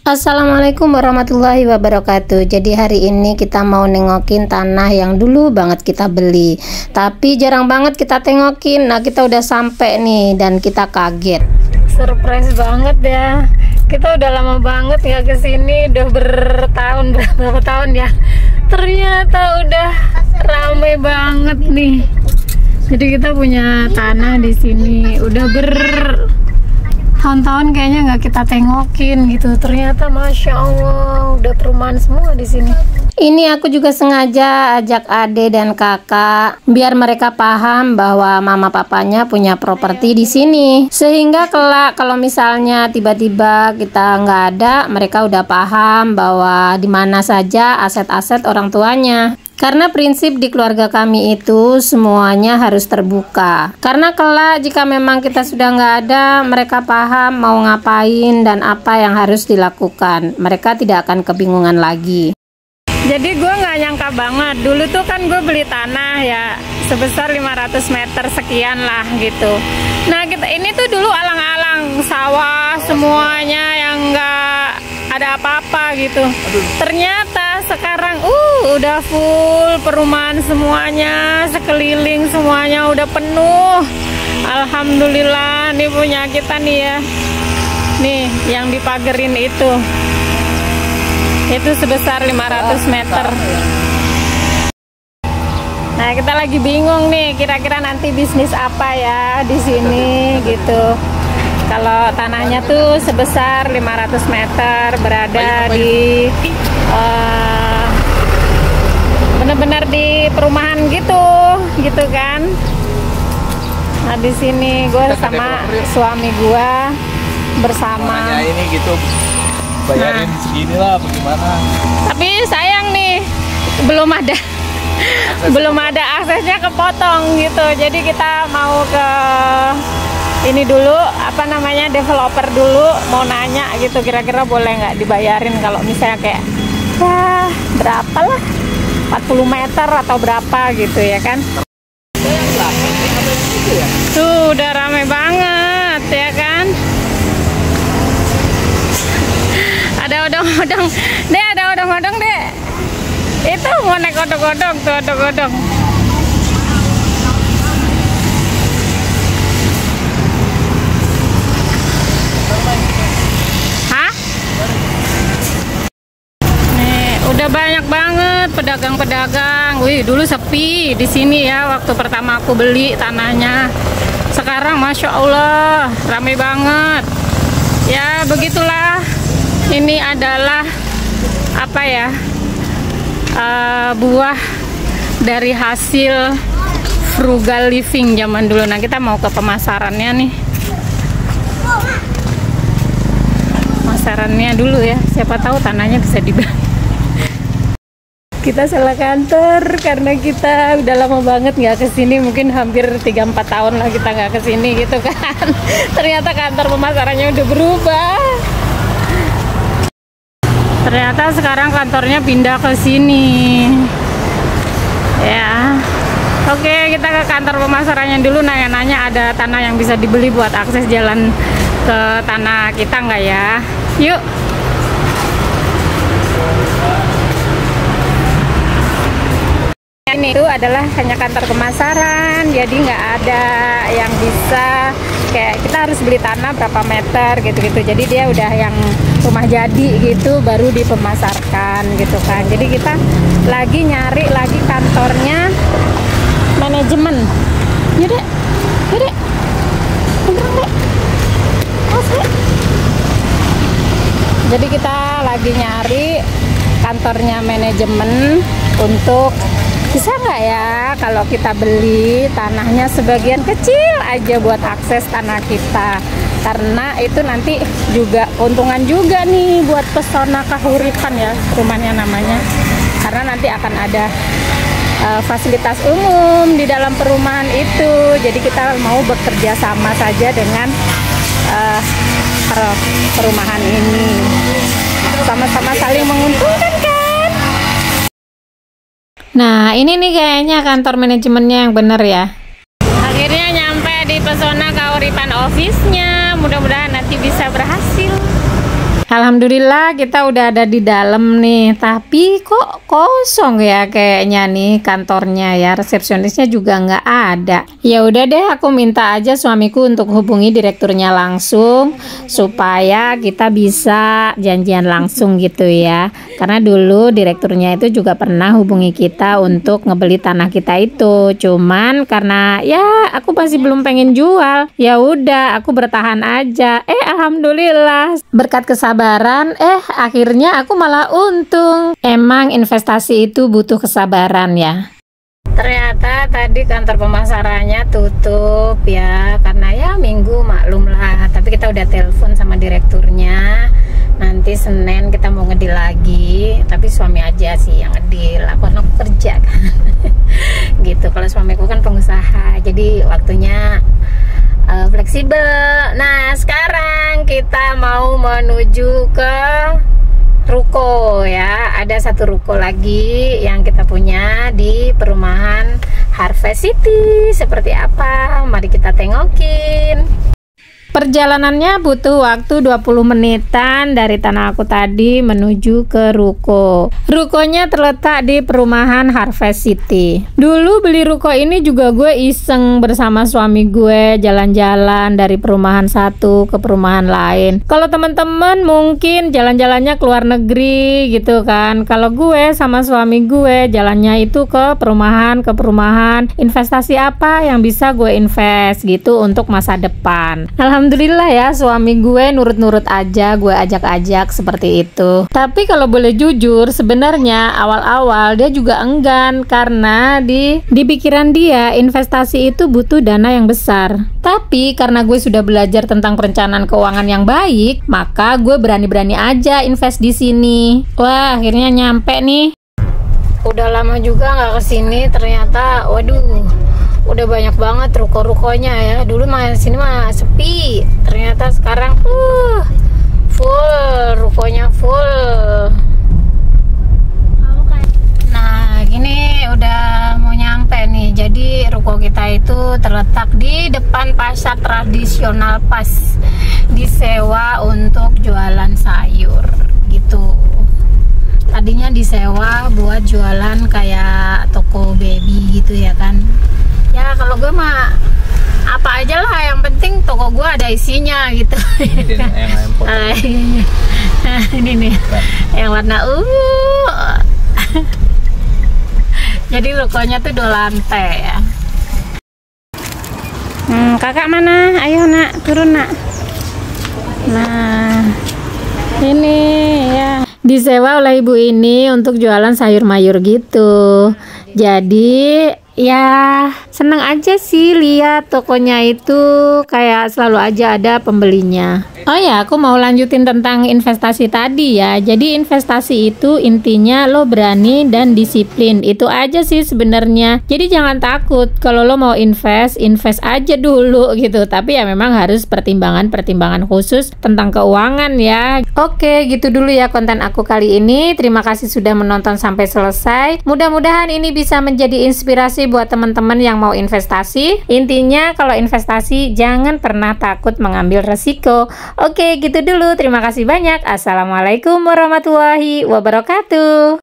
Assalamualaikum warahmatullahi wabarakatuh. Jadi hari ini kita mau nengokin tanah yang dulu banget kita beli, tapi jarang banget kita tengokin. Nah, kita udah sampai nih dan kita kaget. Surprise banget ya. Kita udah lama banget nggak kesini, udah berapa tahun ya. Ternyata udah rame banget nih. Jadi kita punya tanah di sini udah tahun-tahun kayaknya nggak kita tengokin gitu. Ternyata masya Allah udah perumahan semua di sini. Ini aku juga sengaja ajak ade dan kakak biar mereka paham bahwa mama papanya punya properti di sini, sehingga kelak kalau misalnya tiba-tiba kita nggak ada, mereka udah paham bahwa di mana saja aset-aset orang tuanya. Karena prinsip di keluarga kami itu semuanya harus terbuka. Karena kelak jika memang kita sudah nggak ada, mereka paham mau ngapain dan apa yang harus dilakukan. Mereka tidak akan kebingungan lagi. Jadi gue nggak nyangka banget. Dulu tuh kan gue beli tanah ya sebesar 500 meter sekian lah gitu. Nah ini tuh dulu alang-alang sawah semuanya yang nggak ada apa-apa gitu. Ternyata sekarang udah full perumahan semuanya, sekeliling semuanya udah penuh. Alhamdulillah, nih punya kita nih ya. Nih yang dipagerin itu sebesar 500 meter. Nah, kita lagi bingung nih kira-kira nanti bisnis apa ya di sini gitu. Kalau tanahnya tuh sebesar 500 meter berada di bener-bener di perumahan gitu kan. Nah di sini gue sama suami gue bersama. Ini gitu bayarin segini lah bagaimana. Tapi sayang nih belum ada aksesnya kepotong gitu. Jadi kita mau ke ini dulu, apa namanya, developer dulu, mau nanya gitu kira-kira boleh nggak dibayarin kalau misalnya kayak berapa lah, 40 meter atau berapa gitu ya kan. Tuh udah rame banget ya kan. Ada odong-odong deh, ada odong-odong deh. Itu mau naik odong-odong tuh, odong-odong. Udah banyak banget pedagang-pedagang. Wih, dulu sepi di sini ya waktu pertama aku beli tanahnya. Sekarang masya Allah ramai banget. Ya begitulah. Ini adalah apa ya? Buah dari hasil frugal living zaman dulu. Nah, kita mau ke pemasarannya nih. Pemasarannya dulu ya. Siapa tahu tanahnya bisa dibeli. Kita salah kantor karena kita udah lama banget nggak kesini, mungkin hampir 3-4 tahun lah kita nggak kesini gitu kan. Ternyata kantor pemasarannya udah berubah. Ternyata sekarang kantornya pindah ke sini. Ya, oke, kita ke kantor pemasarannya dulu, nanya-nanya ada tanah yang bisa dibeli buat akses jalan ke tanah kita nggak ya? Yuk. Ini itu adalah hanya kantor pemasaran, jadi nggak ada yang bisa kayak kita harus beli tanah berapa meter gitu-gitu. Jadi dia udah yang rumah jadi gitu baru dipemasarkan gitu kan. Jadi kita lagi nyari lagi kantornya manajemen. Yaudah, beneran deh. Jadi kita lagi nyari kantornya manajemen untuk bisa nggak ya kalau kita beli tanahnya sebagian kecil aja buat akses tanah kita, karena itu nanti juga keuntungan juga nih buat pesona kahuripan ya rumahnya namanya, karena nanti akan ada fasilitas umum di dalam perumahan itu. Jadi kita mau bekerja sama saja dengan perumahan ini, sama-sama saling menguntungkan kan. Nah, ini nih kayaknya kantor manajemennya yang bener ya. Akhirnya nyampe di Pesona Kahuripan office-nya. Mudah-mudahan nanti bisa berhasil. Alhamdulillah kita udah ada di dalam nih, tapi kok kosong ya kayaknya nih kantornya ya, resepsionisnya juga nggak ada. Ya udah deh, aku minta aja suamiku untuk hubungi direkturnya langsung supaya kita bisa janjian langsung gitu ya. Karena dulu direkturnya itu juga pernah hubungi kita untuk ngebeli tanah kita itu. Cuman karena ya aku masih belum pengen jual, ya udah aku bertahan aja. Alhamdulillah berkat kesabaran, akhirnya aku malah untung. Emang investasi itu butuh kesabaran ya. Ternyata tadi kantor pemasarannya tutup ya, karena ya Minggu maklum lah. Tapi kita udah telepon sama direkturnya, nanti Senin kita mau ngedil lagi. Tapi suami aja sih yang ngedil, aku kerja kan. Gitu, kalau suamiku kan pengusaha, jadi waktunya fleksibel. Nah sekarang kita mau menuju ke ruko ya. Ada satu ruko lagi yang kita punya di perumahan Harvest City. Seperti apa? Mari kita tengokin. Perjalanannya butuh waktu 20 menitan dari tanah aku tadi menuju ke ruko. Rukonya terletak di perumahan Harvest City. Dulu beli ruko ini juga gue iseng bersama suami gue, jalan-jalan dari perumahan satu ke perumahan lain. Kalau teman-teman mungkin jalan-jalannya ke luar negeri gitu kan. Kalau gue sama suami gue jalannya itu ke perumahan. Investasi apa yang bisa gue invest gitu untuk masa depan. Alhamdulillah ya, suami gue nurut-nurut aja, gue ajak-ajak seperti itu. Tapi kalau boleh jujur, sebenarnya awal-awal dia juga enggan karena di pikiran dia investasi itu butuh dana yang besar. Tapi karena gue sudah belajar tentang perencanaan keuangan yang baik, maka gue berani-berani aja invest di sini. Wah, akhirnya nyampe nih. Udah lama juga nggak kesini, ternyata waduh udah banyak banget ruko-rukonya ya. Dulu mah sini mah sepi, ternyata sekarang full, rukonya full. Nah gini udah mau nyampe nih. Jadi ruko kita itu terletak di depan pasar tradisional Pas, disewa untuk jualan sayur gitu. Tadinya disewa buat jualan kayak toko baby gitu ya kan. Ya kalau gue mah apa aja lah, yang penting toko gue ada isinya gitu. Ini nih yang warna jadi rukonya tuh 2 lantai ya. Kakak mana? Ayo nak, turun nak. Nah ini ya, disewa oleh ibu ini untuk jualan sayur mayur gitu. Jadi ya seneng aja sih lihat tokonya itu, kayak selalu aja ada pembelinya. Oh ya, aku mau lanjutin tentang investasi tadi ya. Jadi investasi itu intinya lo berani dan disiplin. Itu aja sih sebenarnya. Jadi jangan takut kalau lo mau invest aja dulu gitu. Tapi ya memang harus pertimbangan khusus tentang keuangan ya. Oke, gitu dulu ya konten aku kali ini. Terima kasih sudah menonton sampai selesai. Mudah-mudahan ini bisa menjadi inspirasi buat teman-teman yang mau investasi. Intinya kalau investasi jangan pernah takut mengambil resiko. Oke, gitu dulu. Terima kasih banyak. Assalamualaikum warahmatullahi wabarakatuh.